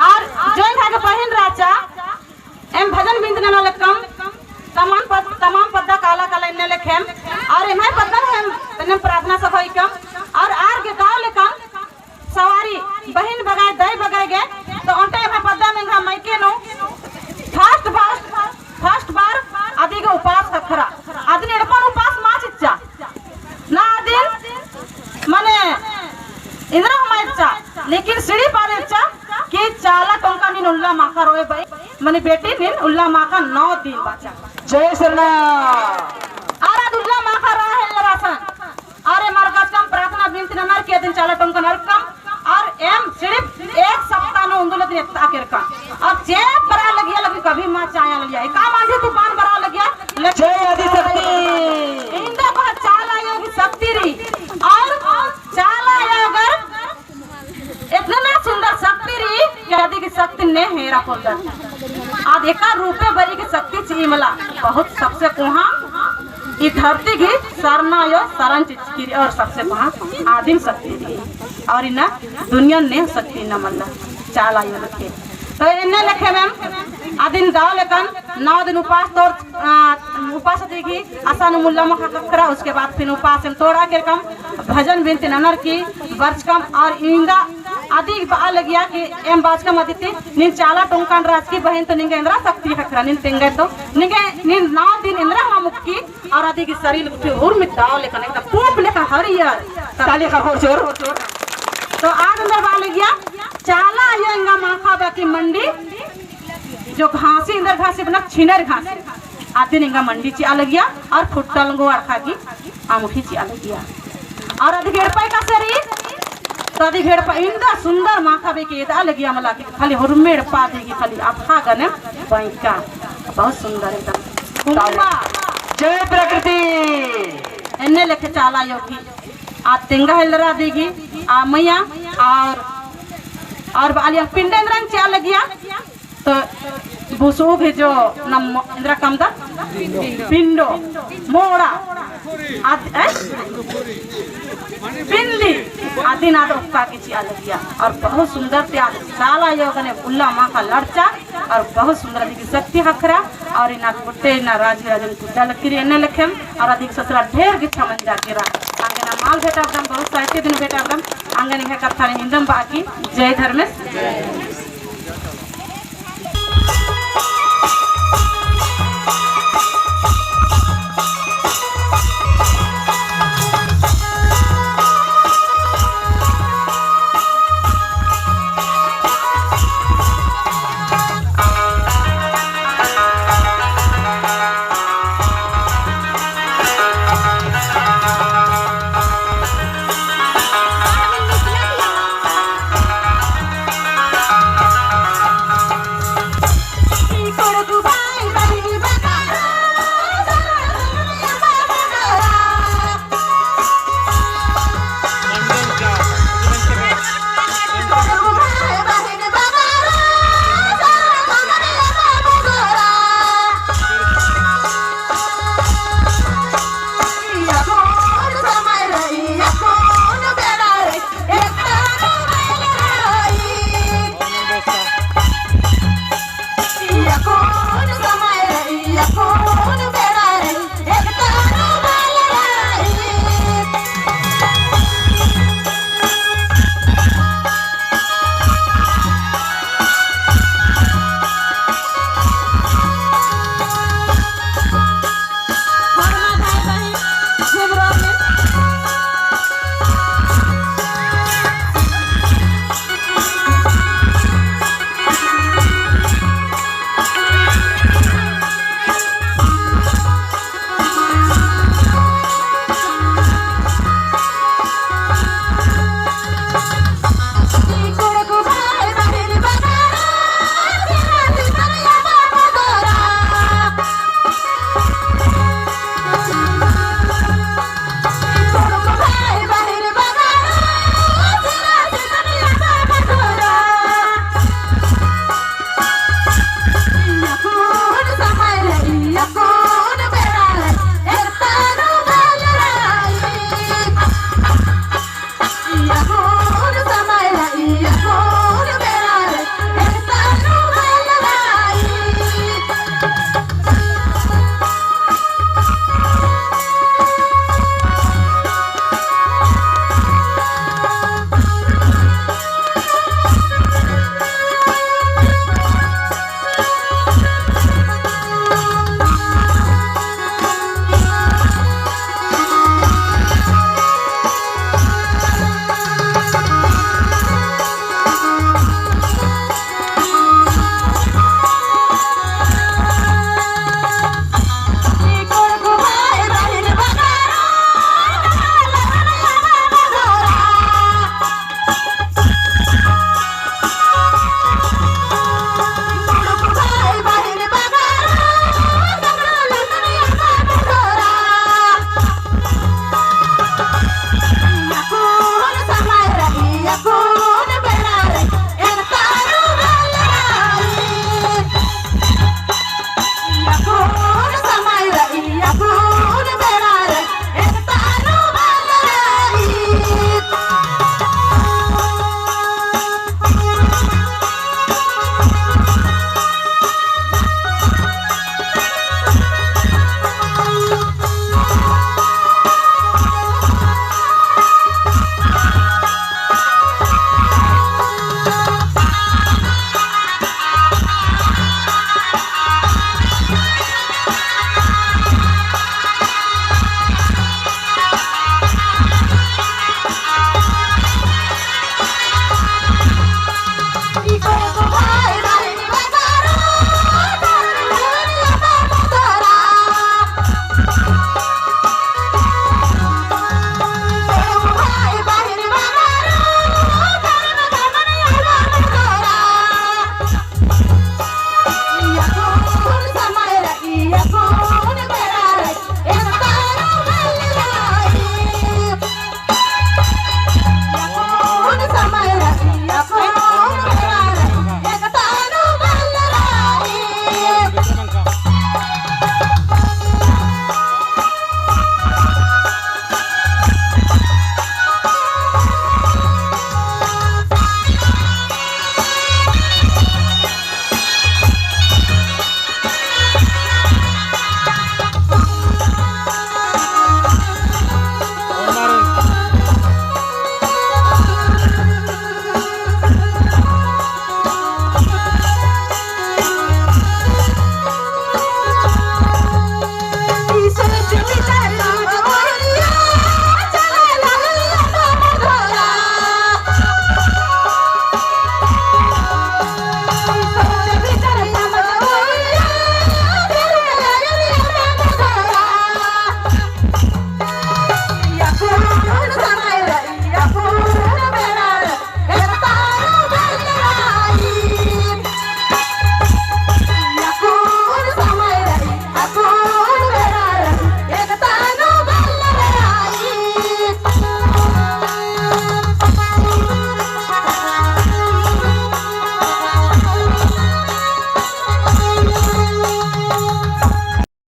और जो इनका के बहन राजा एम भजन बिंद न लकम तमाम पद्दा काला काला इन्ने लेखेम और इन्हें पद्दा हम इन्हें प्रार्थना सभाई कम और आर के गांव लेकम सवारी बहन बगाए दई बगाए गए तो ओंटे में पद्दा में हम मायके नो फर्स्ट बार आदि के उपास खरा आदि एडपन उपास माच इच्छा ना आदि माने इंद्र हमाइच्छा लेकिन सीढ़ी पारे इच्छा कि चाला टोंका निन उल्ला माका रोए भाई माने बेटी निन उल्ला माका 9 दिन बाचा जय सरना आरा दुल्ला माका रहा है लरासन अरे मार्गास कम प्रार्थना बिनती नर के दिन चाला टोंका नर कम और एम सिर्फ एक सप्ताह नो उंदुले दिन ताकेर का अब जे बरा लगिया लगी कभी मां चाया लिया का मांझे तूफान बरा लगिया जय आदि शक्ति इंदा बहुत चाल आयो की शक्ति री और चाल आयो अगर इतना सुंदर शक्ति री कि आदि की शक्ति ने हेरा कोलर आज एका रूपे बरी की शक्ति ची मला बहुत सबसे कोहा ई धरती की सरना यो सरन चिचकिरी और सबसे कोहा आदिम शक्ति री और इना दुनिया ने शक्ति न मल्ला चाल आयो लखे तो इन्ने लखे मैम आदिन गाँव लेकन 9 दिन उपास तोड़ उपास देगी आसान मुल्ला मखा करा उसके बाद फिर उपास हम तोड़ा के कम भजन बिनती ननर की वर्ष कम और इंदा आदि बा लगिया कि एम बाज कम आदित्य निन चाला टोंकान राज की बहन तो निंगे इंद्रा शक्ति खरा निन तेंगे तो निंगे निन 9 दिन इंद्रा हम मुक्की और आदि की शरीर फिर उर में दाव लेकन एकदम पूप लेकर हरियर ताली का जोर तो आग अंदर बाल गया चाला आएगा माखा बाकी मंडी जो घासी इंदर घासी बना छिनर घासी आते निंगा मंडी ची अलग गया और फुट्टा लंगो अरखा की आमुखी ची अलग गया और अधिक घेर पाए का शरीर तो अधिक घेर पाए इंदा सुंदर माखा बे के अलग गया मला के खाली हुरमेड़ पा देगी खाली आफा गने बैंका बहुत सुंदर एकदम जय प्रकृति इन्ने लेके चाला योगी आ तेंगा हिलरा देगी आ मैया और बालिया पिंडेंद्रन चा लगिया तो बुसु भेजो नम इंद्रा कमदा पिंडो मोड़ा पिंडली आदि नाद उक्का की चा लगिया और बहुत सुंदर त्याग साला योगने उल्ला माँ का लड़चा और बहुत सुंदर अधिक शक्ति हखरा और इना गुट्टे इना राज राजन गुड्डा लकीरी इन्ने लखेम और अधिक ससुरा ढेर गिच्छा मन जाके रहा आंगना माल भेटा एकदम बहुत साहित्य दिन भेटा एकदम आंगन है कथा हिंदम बाकी जय धर्मेश।